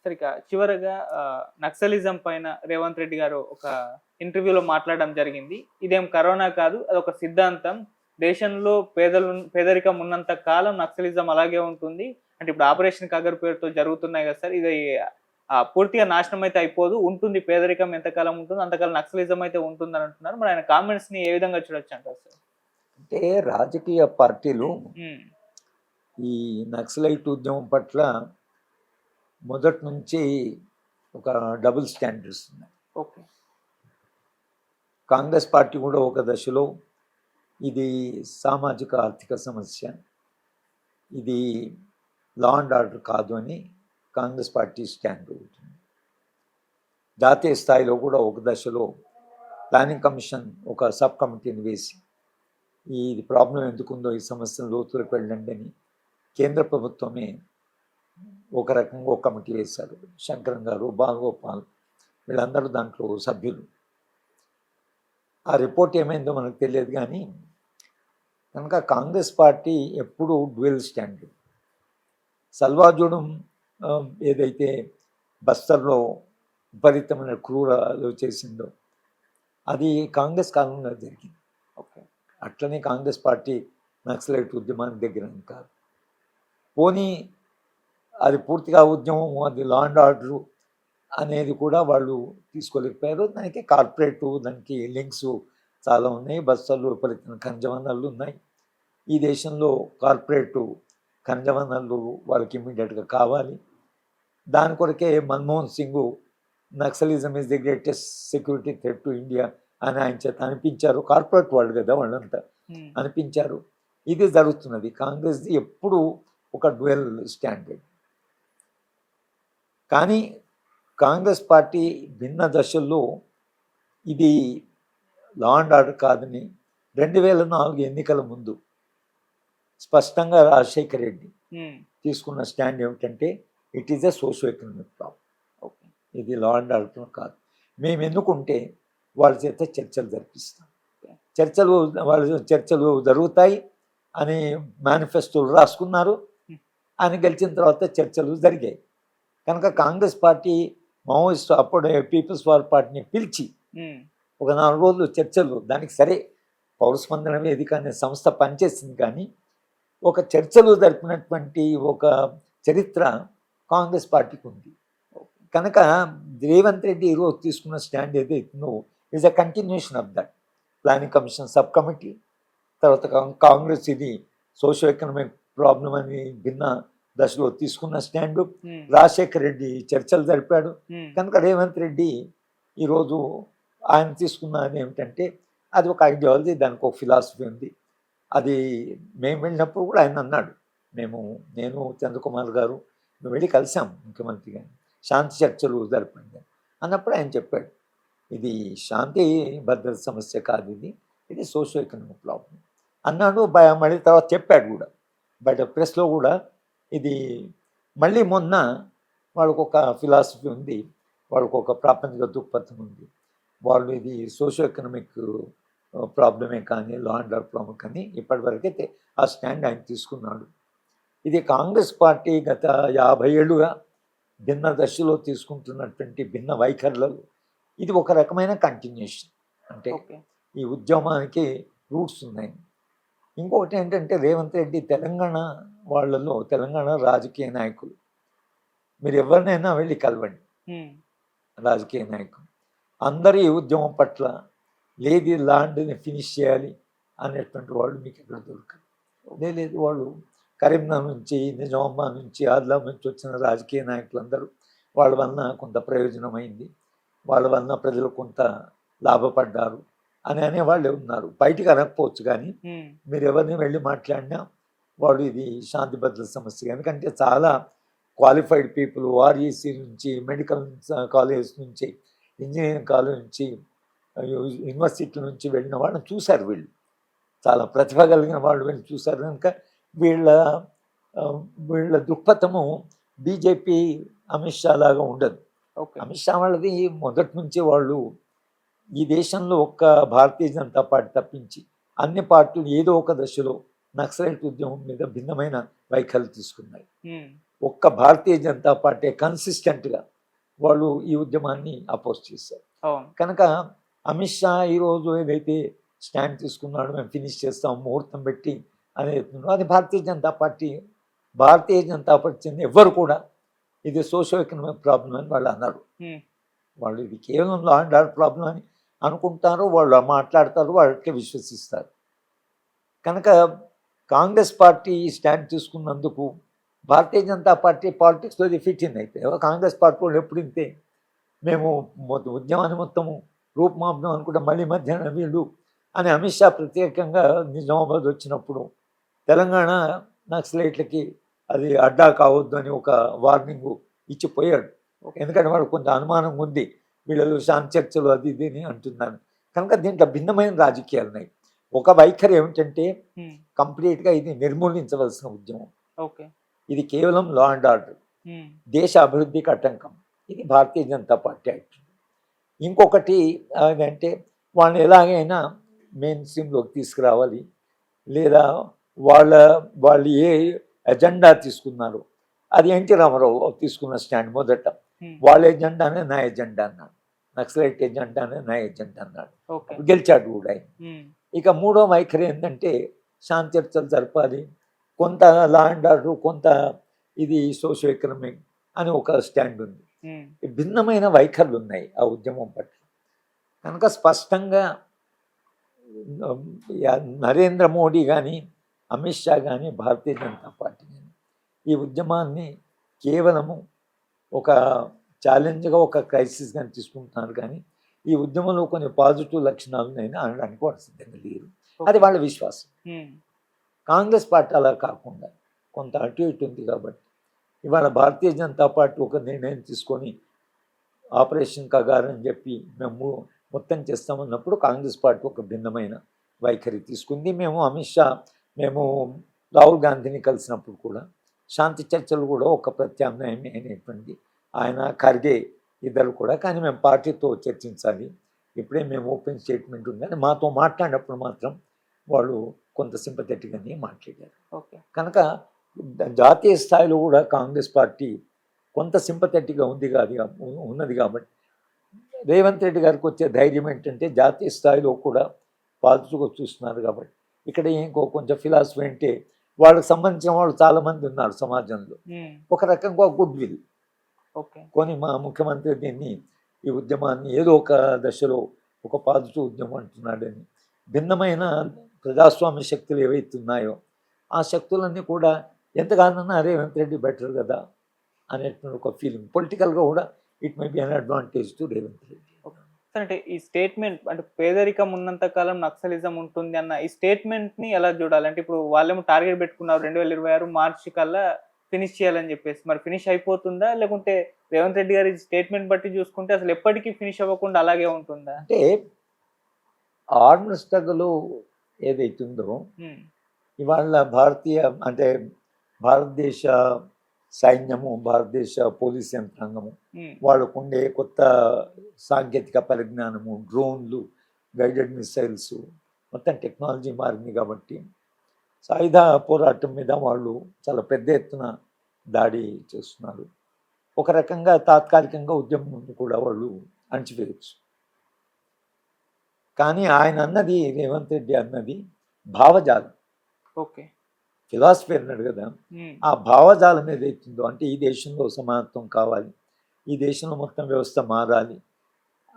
సరే ఇక చివరగా నక్సలిజం పైన రేవంత్ రెడ్డి గారు ఒక ఇంటర్వ్యూలో మాట్లాడడం జరిగింది. ఇదేం కరోనా కాదు, అదొక సిద్ధాంతం. దేశంలో పేదరికం ఉన్నంత కాలం నక్సలిజం అలాగే ఉంటుంది. అంటే ఇప్పుడు ఆపరేషన్ కగర్ పేరుతో జరుగుతున్నాయి కదా సార్. ఇది పూర్తిగా నాశనం అయితే అయిపోదు. ఉంటుంది, పేదరికం ఎంతకాలం ఉంటుందో అంతకాలం నక్సలిజం అయితే ఉంటుందని అంటున్నారు. మరి ఆయన కామెంట్స్‌ని ఏ విధంగా చూడొచ్చు అంటారు సార్? అంటే రాజకీయ పార్టీలు హ్మ్. ఈ నక్సలైట్ ఉద్యమం పట్ల మొదటి నుంచి ఒక డబుల్ స్టాండర్డ్స్ ఉన్నాయి. ఓకే. కాంగ్రెస్ పార్టీ కూడా ఒక దశలో ఇది సామాజిక ఆర్థిక సమస్య, ఇది లా అండ్ ఆర్డర్ కాదు అని కాంగ్రెస్ పార్టీ స్టాండ్ అవుతుంది. జాతీయ స్థాయిలో కూడా ఒక దశలో ప్లానింగ్ కమిషన్ ఒక సబ్ కమిటీని వేసి ఈ ప్రాబ్లం ఎందుకుందో ఈ సమస్యను లోతులకు వెళ్ళండి అని కేంద్ర ప్రభుత్వమే ఒక రకంగా ఒక కమిటీ వేశారు. శంకరన్ గారు, బాలగోపాల్ వీళ్ళందరూ దాంట్లో సభ్యులు. ఆ రిపోర్ట్ ఏమైందో మనకు తెలియదు, కానీ కనుక కాంగ్రెస్ పార్టీ ఎప్పుడు డ్యూయల్ స్టాండర్డ్. సల్వాజుడం ఏదైతే బస్తర్లో విపరీతమైన క్రూరాలు చేసిందో అది కాంగ్రెస్ కాలంలో జరిగింది. ఓకే. అట్లనే కాంగ్రెస్ పార్టీ నక్సలైట్ ఉద్యమానికి దగ్గర కాదు. పోనీ అది పూర్తిగా ఉద్యమం, అది లా అండ్ ఆర్డరు అనేది కూడా వాళ్ళు తీసుకోలేకపోయారు. దానికి కార్పొరేటు, దానికి లింక్స్ చాలా ఉన్నాయి. బస్తర్లు విపరీతమైన ఖనిజ వనరులు ఉన్నాయి. ఈ దేశంలో కార్పొరేటు ఖనిజ వనరులు వాళ్ళకి ఇమ్మీడియట్గా కావాలి. దాని కొరకే Manmohan Singh naxalism is the greatest security threat to India అని ఆయన చేత అనిపించారు. కార్పొరేట్ వాళ్ళు కదా వాళ్ళంతా అనిపించారు. ఇది జరుగుతున్నది. కాంగ్రెస్ది ఎప్పుడు ఒక డ్యూయల్ స్టాండర్డ్. కానీ కాంగ్రెస్ పార్టీ భిన్న దశల్లో ఇది లా అండ్ ఆర్డర్ కాదని 2004 ఎన్నికల ముందు స్పష్టంగా రాజశేఖర రెడ్డి తీసుకున్న స్టాండ్ ఏమిటంటే it is a socio economic problem, ఇది లా అండ్ ఆర్డర్ కాదు. మేము ఎన్నుకుంటే వాళ్ళ చేత చర్చలు జరిపిస్తాం, చర్చలు జరుగుతాయి అని మేనిఫెస్టోలు రాసుకున్నారు. ఆయన గెలిచిన తర్వాత చర్చలు జరిగాయి. కనుక కాంగ్రెస్ పార్టీ మావోయిస్ట్ అప్పుడు పీపుల్స్ వార్ పార్టీని పిలిచి ఒక 4 రోజులు చర్చలు, దానికి సరే పౌరస్పందన వేదిక అనే సంస్థ పనిచేసింది, కానీ ఒక చర్చలు జరిపినటువంటి ఒక చరిత్ర కాంగ్రెస్ పార్టీకి ఉంది. కనుక రేవంత్ రెడ్డి ఈరోజు తీసుకున్న స్టాండ్ ఏదైతుందో is a continuation of that planning commission sub committee. తర్వాత కాంగ్రెస్ ఇది సోషో ఎకనామిక్ ప్రాబ్లం అని భిన్న దశలో తీసుకున్న స్టాండ్. రాజశేఖర రెడ్డి చర్చలు జరిపాడు. కనుక రేవంత్ రెడ్డి ఈరోజు ఆయన తీసుకున్నది ఏమిటంటే అది ఒక ఐడియాలజీ, దానికి ఒక ఫిలాసఫీ ఉంది. అది మేము వెళ్ళినప్పుడు కూడా ఆయన అన్నాడు, నేను చంద్రకుమార్ గారు వెళ్ళి కలిసాం ముఖ్యమంత్రి గారిని, శాంతి చర్చలు జరపండి అన్నప్పుడు ఆయన చెప్పాడు, ఇది శాంతి భద్రత సమస్య కాదు, ఇది సోషో ఎకనామిక్ ప్రాబ్లం అన్నాడు. మళ్ళీ తర్వాత చెప్పాడు కూడా బయట ప్రెస్లో కూడా. ఇది మళ్ళీ మొన్న వాళ్ళకు ఒక ఫిలాసఫీ ఉంది, వాళ్ళకు ఒక ప్రాపంచిక దృక్పథం ఉంది. వాళ్ళు ఇది సోషో ఎకనామిక్ ప్రాబ్లమే కానీ లా అండ్ ఆర్డర్ ప్రాబ్లం కానీ ఇప్పటివరకైతే ఆ స్టాండ్ ఆయన తీసుకున్నాడు. ఇది కాంగ్రెస్ పార్టీ గత 50 ఏళ్ళుగా భిన్న దశలో తీసుకుంటున్నటువంటి భిన్న వైఖరులలో ఇది ఒక రకమైన కంటిన్యూషన్. అంటే ఈ ఉద్యమానికి రూట్స్ ఉన్నాయి. ఇంకొకటి ఏంటంటే రేవంత్ రెడ్డి తెలంగాణ వాళ్ళలో, తెలంగాణ రాజకీయ నాయకులు, మీరు ఎవరినైనా వెళ్ళి కలవండి, రాజకీయ నాయకులు అందరూ ఈ ఉద్యమం పట్ల లేదు ల్యాండ్ని ఫినిష్ చేయాలి అనేటువంటి వాళ్ళు మీకు ఎక్కడ దొరకదు. లేదు, వాళ్ళు కరీంనగర్ నుంచి, నిజామాబాద్ నుంచి, ఆదిలాబాద్ నుంచి వచ్చిన రాజకీయ నాయకులందరూ వాళ్ళ వలన కొంత ప్రయోజనమైంది, వాళ్ళ వలన ప్రజలు కొంత లాభపడ్డారు అని అనేవాళ్ళే ఉన్నారు. బయటికి అనకపోవచ్చు, కానీ మీరు ఎవరిని వెళ్ళి మాట్లాడినా వాళ్ళు ఇది శాంతి భద్రత సమస్య. ఎందుకంటే చాలా క్వాలిఫైడ్ పీపుల్ ఆర్ఈసీ నుంచి, మెడికల్ కాలేజ్ నుంచి, ఇంజనీరింగ్ కాలేజ్ నుంచి, యూనివర్సిటీ నుంచి వెళ్ళిన వాళ్ళని చూశారు. వీళ్ళు చాలా ప్రతిభ కలిగిన వాళ్ళు వెళ్ళి చూశారు. కనుక వీళ్ళ దృక్పథము బీజేపీ అమిత్ షా లాగా ఉండదు. అమిత్ షా వాళ్ళది మొదటి నుంచి వాళ్ళు ఈ దేశంలో ఒక్క భారతీయ జనతా పార్టీ తప్పించి అన్ని పార్టీలు ఏదో ఒక దశలో నక్సలైట్ ఉద్యమం మీద భిన్నమైన వైఖరి తీసుకున్నాయి. ఒక్క భారతీయ జనతా పార్టీ కన్సిస్టెంట్గా వాళ్ళు ఈ ఉద్యమాన్ని అపోజ్ చేశారు. అవును. కనుక అమిత్ షా ఈరోజు ఏదైతే స్టాండ్ తీసుకున్నాడో మేము ఫినిష్ చేస్తాం ముహూర్తం పెట్టి అనేది అది భారతీయ జనతా పార్టీ చెందిన ఎవ్వరు కూడా ఇది సోషో ఎకనామిక్ ప్రాబ్లం అని వాళ్ళు అన్నారు. వాళ్ళు ఇది కేవలం లా అండ్ ఆర్డర్ ప్రాబ్లం అని అనుకుంటారు, వాళ్ళు మాట్లాడతారు, వాళ్ళకి విశ్వసిస్తారు. కనుక కాంగ్రెస్ పార్టీ స్టాండ్ తీసుకున్నందుకు భారతీయ జనతా పార్టీ పాలిటిక్స్లో ఫిట్ ఇన్ అయితే కాంగ్రెస్ పార్టీ వాళ్ళు ఎప్పుడు ఇంతే మేము ఉద్యమాన్ని మొత్తము రూపుమాపడం అనుకుంటే మళ్ళీ మధ్యాహ్నం వీళ్ళు అని అమిత్ షా ప్రత్యేకంగా నిజామాబాద్ వచ్చినప్పుడు తెలంగాణ నక్సలైట్లకి అది అడ్డా కావద్దు అని ఒక వార్నింగ్ ఇచ్చిపోయాడు. ఎందుకంటే వాడు కొంత అనుమానం ఉంది, వీళ్ళు శాంతి చర్చలు అది ఇది అని అంటున్నాను. కనుక దీంట్లో భిన్నమైన రాజకీయాలు ఉన్నాయి. ఒక వైఖరి ఏమిటంటే కంప్లీట్గా ఇది నిర్మూలించవలసిన ఉద్యమం, ఇది కేవలం లా అండ్ ఆర్డర్, దేశ అభివృద్ధికి ఆటంకం, ఇది భారతీయ జనతా పార్టీ యాక్ట్. ఇంకొకటి అదంటే వాళ్ళని ఎలాగైనా మెయిన్ స్ట్రీమ్లోకి తీసుకురావాలి, లేదా వాళ్ళు ఏ ఎజెండా తీసుకున్నారు అది ఎన్టీ రామారావు తీసుకున్న స్టాండ్ మొదట వాళ్ళ ఎజెండానే నా ఎజెండా అన్నాడు, నక్సలైట్ ఎజెండానే నా ఎజెండా అన్నాడు, గెలిచాడు కూడా ఆయన. ఇక మూడో వైఖరి ఏంటంటే శాంతి చర్చలు జరపాలి, కొంత లా అండ్ ఆర్డర్, కొంత ఇది సోషో ఎకనామిక్ అని ఒక స్టాండ్ ఉంది. భిన్నమైన వైఖరులు ఉన్నాయి ఆ ఉద్యమం పట్ల. కనుక స్పష్టంగా నరేంద్ర మోడీ కానీ అమిత్ షా కానీ భారతీయ జనతా పార్టీ కానీ ఈ ఉద్యమాన్ని కేవలము ఒక ఛాలెంజ్గా, ఒక క్రైసిస్ కానీ తీసుకుంటున్నారు. కానీ ఈ ఉద్యమంలో కొన్ని పాజిటివ్ లక్షణాలు నేను అనడానికి వాళ్ళు సిద్ధంగా లేరు, అది వాళ్ళ విశ్వాసం. కాంగ్రెస్ పార్టీ అలా కాకుండా కొంత అటు ఇటు ఉంది. కాబట్టి ఇవాళ భారతీయ జనతా పార్టీ ఒక నిర్ణయం తీసుకొని ఆపరేషన్ కగారు అని చెప్పి మేము మొత్తం చేస్తామన్నప్పుడు కాంగ్రెస్ పార్టీ ఒక భిన్నమైన వైఖరి తీసుకుంది. మేము రాహుల్ గాంధీని కలిసినప్పుడు కూడా శాంతి చర్చలు కూడా ఒక ప్రత్యామ్నాయం అయినటువంటి ఆయన ఖర్గే ఇద్దరు కూడా, కానీ మేము పార్టీతో చర్చించాలి, ఇప్పుడే మేము ఓపెన్ స్టేట్మెంట్ ఉందని మాతో మాట్లాడినప్పుడు మాత్రం వాళ్ళు కొంత సింపథెటిక్గానే మాట్లాడారు. కనుక జాతీయ స్థాయిలో కూడా కాంగ్రెస్ పార్టీ కొంత సింపథెటిక్గా ఉన్నది. కాబట్టి రేవంత్ రెడ్డి గారికి వచ్చే ధైర్యం ఏంటంటే జాతీయ స్థాయిలో కూడా పాజిటివ్గా చూస్తున్నారు. కాబట్టి ఇక్కడ కొంచెం ఫిలాసఫీ అంటే వాళ్ళకి సంబంధించిన వాళ్ళు చాలామంది ఉన్నారు సమాజంలో, ఒక రకంగా గుడ్ విల్ కొని మా ముఖ్యమంత్రి దీన్ని ఈ ఉద్యమాన్ని ఏదో ఒక దశలో ఒక పాజిటివ్ ఉద్యమం అంటున్నాడని, భిన్నమైన ప్రజాస్వామ్య శక్తులు ఏవైతే ఉన్నాయో ఆ శక్తులన్నీ కూడా ఎంతగానన్నా రేవంత్ రెడ్డి బెటర్ కదా అనేటువంటి ఒక ఫీలింగ్, పొలిటికల్గా కూడా it may be an advantage to Revanth Reddy. అంటే ఈ స్టేట్మెంట్ అంటే పేదరికం ఉన్నంత కాలం నక్సలిజం ఉంటుంది అన్న ఈ స్టేట్మెంట్ ని ఎలా చూడాలంటే, ఇప్పుడు వాళ్ళేమో టార్గెట్ పెట్టుకున్నారు 2026 మార్చి కల్లా ఫినిష్ చేయాలని చెప్పేసి, మరి ఫినిష్ అయిపోతుందా, లేకుంటే రేవంత్ రెడ్డి గారి స్టేట్మెంట్ బట్టి చూసుకుంటే అసలు ఎప్పటికీ ఫినిష్ అవ్వకుండా అలాగే ఉంటుందా? అంటే ఆర్మర్ స్ట్రగుల్ ఏదైతుందో ఇవాళ భారతదేశ సైన్యము, భారతదేశ పోలీస్ యంత్రాంగము, వాళ్ళకు ఉండే కొత్త సాంకేతిక పరిజ్ఞానము, డ్రోన్లు, గైడెడ్ మిసైల్స్, మొత్తం టెక్నాలజీ మారింది. కాబట్టి సాయుధ పోరాటం మీద వాళ్ళు చాలా పెద్ద ఎత్తున దాడి చేస్తున్నారు. ఒక రకంగా తాత్కాలికంగా ఉద్యమం కూడా వాళ్ళు అణచివేయచ్చు. కానీ ఆయన అన్నది, రేవంత్ రెడ్డి అన్నది భావజాలం, ఫిలాసఫీ అన్నాడు కదా, ఆ భావజాలం ఏదైతుందో అంటే ఈ దేశంలో సమానత్వం కావాలి, ఈ దేశంలో మొత్తం వ్యవస్థ మారాలి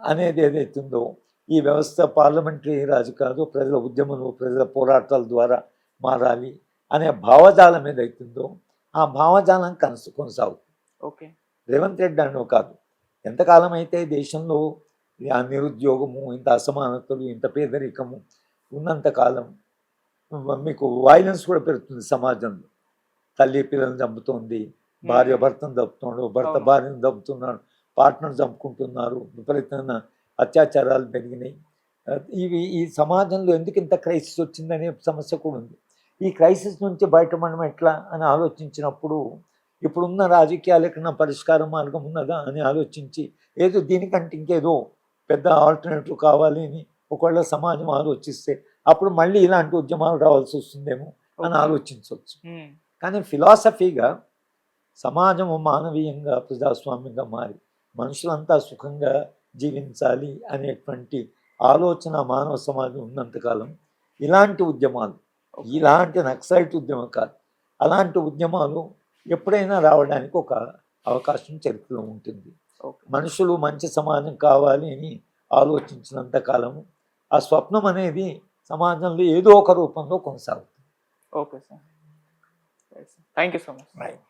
అనేది ఏదైతుందో, ఈ వ్యవస్థ పార్లమెంటరీ రాజు కాదు, ప్రజల ఉద్యమంలో ప్రజల పోరాటాల ద్వారా మారాలి అనే భావజాలం ఏదైతుందో ఆ భావజాలం కొనసాగుతుంది. రేవంత్ రెడ్డి అనో కాదు, ఎంతకాలం అయితే దేశంలో ఆ నిరుద్యోగము, ఇంత అసమానతలు, ఇంత పేదరికము ఉన్నంతకాలం మీకు వైలెన్స్ కూడా పెరుగుతుంది సమాజంలో. తల్లి పిల్లల్ని చంపుతోంది, భార్య భర్తను చంపుతున్నాడు, భర్త భార్యను చంపుతున్నాడు, పార్ట్నర్ చంపుకుంటున్నారు, విపరీతమైన అత్యాచారాలు పెరిగినాయి. ఈ సమాజంలో ఎందుకు ఇంత క్రైసిస్ వచ్చిందనే సమస్య కూడా ఉంది. ఈ క్రైసిస్ నుంచి బయటపడడం ఎట్లా అని ఆలోచించినప్పుడు ఇప్పుడున్న రాజకీయాలకన్నా పరిష్కార మార్గం ఉన్నదా అని ఆలోచించి ఏదో దీనికంటే ఇంకేదో పెద్ద ఆల్టర్నేటివ్ కావాలి అని ఒకవేళ సమాజం ఆలోచిస్తే అప్పుడు మళ్ళీ ఇలాంటి ఉద్యమాలు రావాల్సి వస్తుందేమో అని ఆలోచించవచ్చు. కానీ ఫిలాసఫీగా సమాజము మానవీయంగా ప్రజాస్వామ్యంగా మారి మనుషులంతా సుఖంగా జీవించాలి అనేటువంటి ఆలోచన మానవ సమాజం ఉన్నంతకాలం ఇలాంటి ఉద్యమాలు, ఇలాంటి నక్సలైట్ ఉద్యమం కాదు, అలాంటి ఉద్యమాలు ఎప్పుడైనా రావడానికి ఒక అవకాశం చరిత్రలో ఉంటుంది. ఓకే. మనుషులు మంచి సమాజం కావాలి అని ఆలోచించినంత కాలము ఆ స్వప్నం అనేది సమాజంలో ఏదో ఒక రూపంలో కొనసాగుతుంది. Okay sir. Thank you so much. Right.